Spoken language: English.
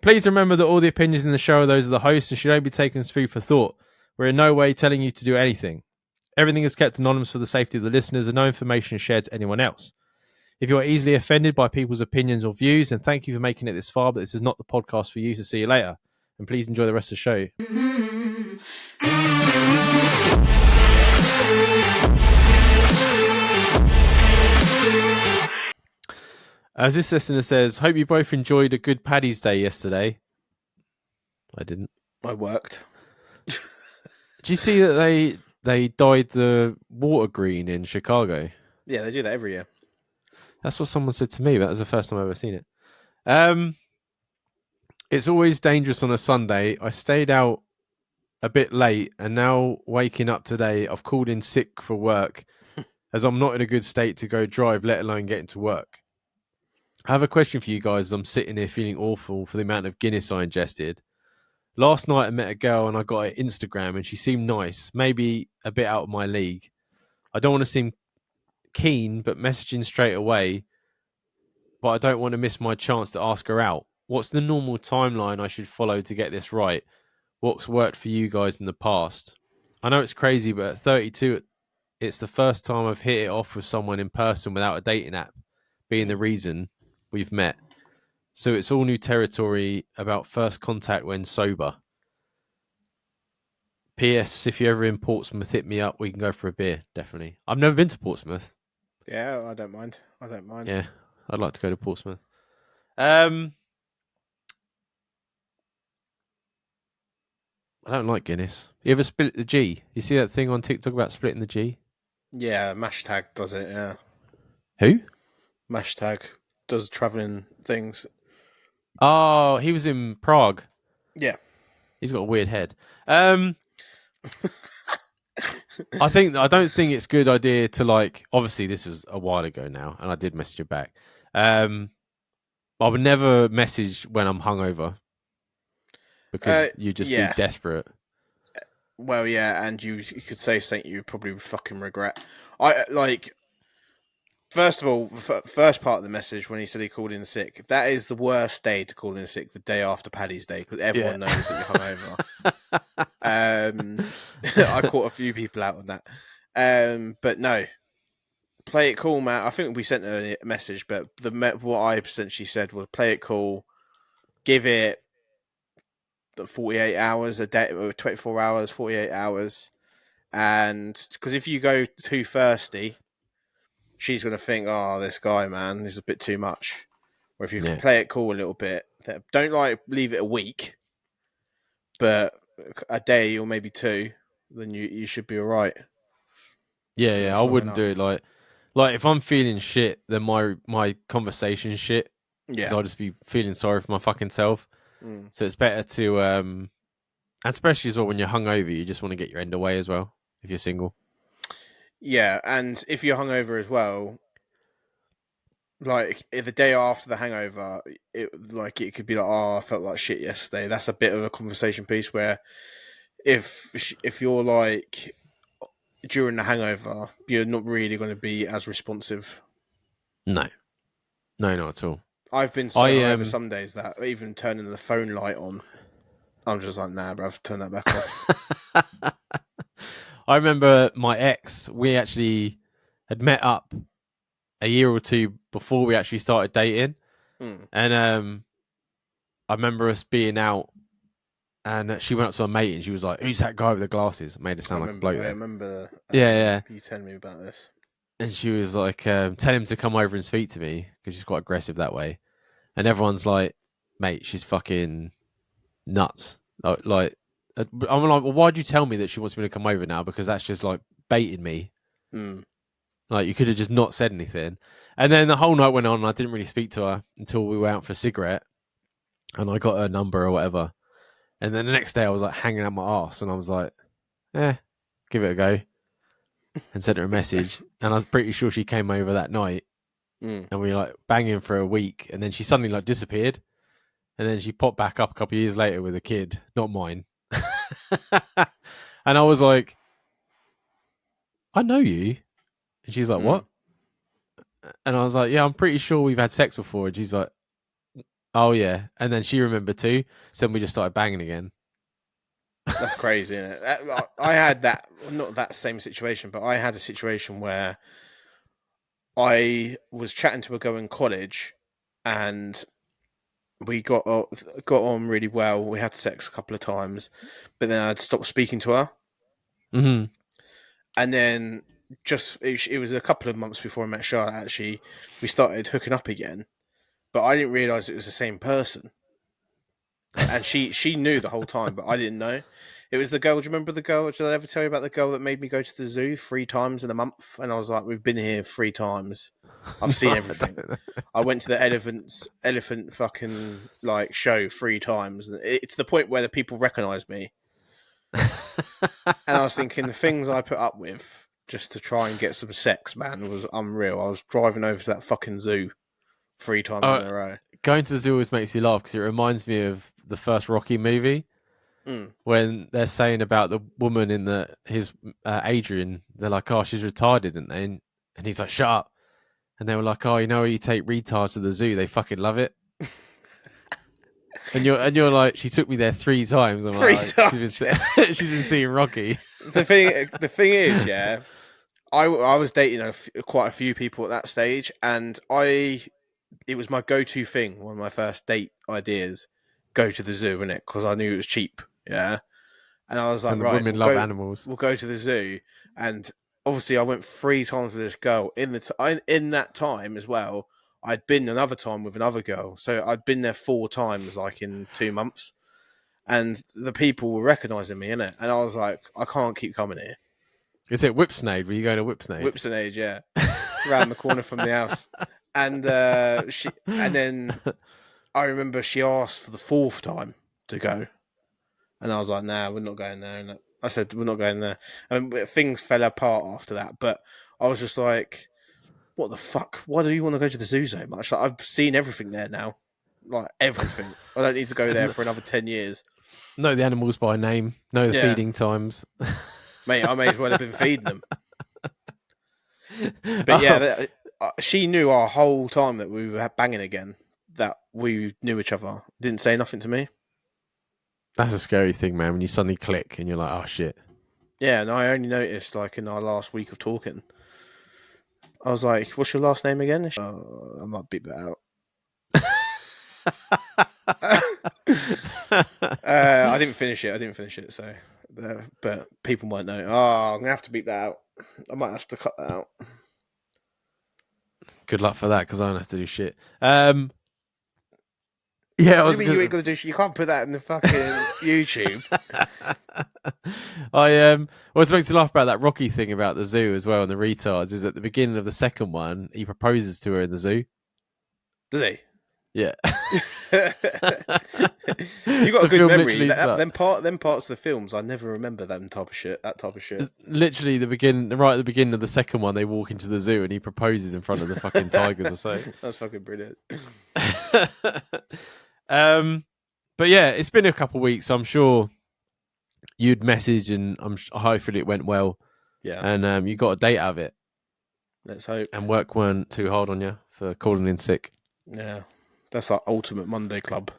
Please remember that all the opinions in the show are those of the host and should only be taken as food for thought. We're in no way telling you to do anything. Everything is kept anonymous for the safety of the listeners and no information is shared to anyone else. If you are easily offended by people's opinions or views, then thank you for making it this far, but this is not the podcast for you, so see you later. And please enjoy the rest of the show. As this listener says, hope you both enjoyed a good Paddy's Day yesterday. I didn't. I worked. Did you see that they dyed the water green in Chicago? Yeah, they do that every year. That's what someone said to me. That was the first time I've ever seen it. It's always dangerous on a Sunday. I stayed out a bit late, and now waking up today, I've called in sick for work as I'm not in a good state to go drive, let alone get into work. I have a question for you guys as I'm sitting here feeling awful for the amount of Guinness I ingested. Last night I met a girl and I got her Instagram and she seemed nice, maybe a bit out of my league. I don't want to seem keen, but messaging straight away, but I don't want to miss my chance to ask her out. What's the normal timeline I should follow to get this right? What's worked for you guys in the past? I know it's crazy, but at 32, it's the first time I've hit it off with someone in person without a dating app being the reason we've met. So it's all new territory about first contact when sober. P.S. If you're ever in Portsmouth, hit me up. We can go for a beer, definitely. I've never been to Portsmouth. Yeah, I don't mind. Yeah, I'd like to go to Portsmouth. I don't like Guinness. You ever split the G? You see that thing on TikTok about splitting the G? Yeah, Mashtag does it, yeah. Who? Mashtag does travelling things. Oh, he was in Prague. Yeah. He's got a weird head. I don't think it's a good idea to, like, obviously this was a while ago now, and I did message you back. I would never message when I'm hungover because you just be desperate. Well, yeah, and you could say something you probably would fucking regret. First of all, first part of the message when he said he called in sick, that is the worst day to call in sick, the day after Paddy's Day, because everyone knows that you're hungover. I caught a few people out on that. But no, play it cool, Matt. I think we sent a message, but what I essentially said was play it cool, give it 48 hours a day, or 24 hours, 48 hours. And because if you go too thirsty, she's going to think, oh, this guy, man, is a bit too much. Or if you can play it cool a little bit, don't leave it a week, but a day or maybe two, then you should be all right. Yeah, I wouldn't do it like if I'm feeling shit, then my conversation's shit. Because I'll just be feeling sorry for my fucking self. So it's better to, especially as well when you're hungover, you just want to get your end away as well if you're single. Yeah, and if you're hungover as well, like if the day after the hangover, it could be like, oh, I felt like shit yesterday. That's a bit of a conversation piece where if you're like during the hangover, you're not really going to be as responsive. No, not at all. I've been so hungover some days that even turning the phone light on, I'm just like, nah, bruv, turn that back off. I remember my ex, we actually had met up a year or two before we actually started dating. And I remember us being out and she went up to her mate and she was like, who's that guy with the glasses? It made it sound like a bloke. I remember you telling me about this. And she was like, tell him to come over and speak to me because she's quite aggressive that way. And everyone's like, mate, she's fucking nuts. I'm like, well, why'd you tell me that she wants me to come over now? Because that's just like baiting me. Like, you could have just not said anything. And then the whole night went on and I didn't really speak to her until we went out for a cigarette and I got her number or whatever. And then the next day I was like hanging out my arse and I was like, give it a go. And sent her a message. And I'm pretty sure she came over that night. And we were like banging for a week. And then she suddenly like disappeared. And then she popped back up a couple of years later with a kid, not mine. And I was like, I know you. And she's like, what? And I was like, yeah, I'm pretty sure we've had sex before. And she's like, Oh yeah, and then she remembered too. So then we just started banging again. That's crazy, isn't it? I had that, not that same situation, but I had a situation where I was chatting to a girl in college, and we got on really well. We had sex a couple of times, but then I'd stopped speaking to her, Hmm. and then it was a couple of months before I met Charlotte. Actually, we started hooking up again, but I didn't realize it was the same person, and she knew the whole time, but I didn't know. It was the girl. Do you remember the girl? Did I ever tell you about the girl that made me go to the zoo 3 times in a month? And I was like, "We've been here 3 times. I've No, seen I everything. don't know. I went to the elephant fucking like show 3 times. It's the point where the people recognise me, and I was thinking the things I put up with just to try and get some sex, man, was unreal. I was driving over to that fucking zoo 3 times in Oh, a row. going to the zoo always makes me laugh because it reminds me of the first Rocky movie Mm. when they're saying about the woman in his Adrian. They're like, "Oh, she's retarded," and he's like, "Shut up." And they were like, "Oh, you know, you take retards to the zoo, they fucking love it." And you're like, "She took me there 3 times." I'm Three like, times, yeah. she's been seeing Rocky. The thing is, yeah, I was dating quite a few people at that stage, and it was my go-to thing. One of my first date ideas: go to the zoo, innit? Because I knew it was cheap. Yeah, and I was like, And the right, women love animals. we'll go to the zoo, and obviously I went 3 times with this girl in that time as well. I'd been another time with another girl, so I'd been there 4 times, like in 2 months, and the people were recognizing me in it, and I was like, I can't keep coming here. Is it Whipsnade? Were you going to Whipsnade? Whipson age, yeah, round the corner from the house, and and then I remember she asked for the 4th time to go, and I was like, "Nah, we're not going there." And I said, "We're not going there." And things fell apart after that. But I was just like, "What the fuck? Why do you want to go to the zoo so much? Like, I've seen everything there now, like everything. I don't need to go there for another 10 years." Know the animals by name. Know the Yeah, feeding times. mate, I may as well have been feeding them. But yeah, Oh, she knew our whole time that we were banging again. That we knew each other. Didn't say nothing to me. that's a scary thing, man. When you suddenly click and you're like, "Oh shit." Yeah, and I only noticed like in our last week of talking. I was like, "What's your last name again?" I might beep that out. I didn't finish it. I didn't finish it. So, but people might know. Oh, I'm gonna have to beep that out. I might have to cut that out. Good luck for that because I don't have to do shit. Yeah, I What do was you mean you ain't gonna. gonna do? You can't put that in the fucking YouTube. I was supposed to laugh about that Rocky thing about the zoo as well and the retards. Is at the beginning of the second one, he proposes to her in the zoo. Does he? Yeah. You got a The good film memory. literally starts. Them parts of the films, I never remember them type of shit. That type of shit. Literally right at the beginning of the second one, they walk into the zoo and he proposes in front of the fucking tigers or so. That's fucking brilliant. um, but yeah, it's been a couple of weeks. So I'm sure you'd message, and hopefully it went well, Yeah. and you got a date out of it, Let's hope. and work weren't too hard on you for calling in sick. Yeah. That's like ultimate Monday club.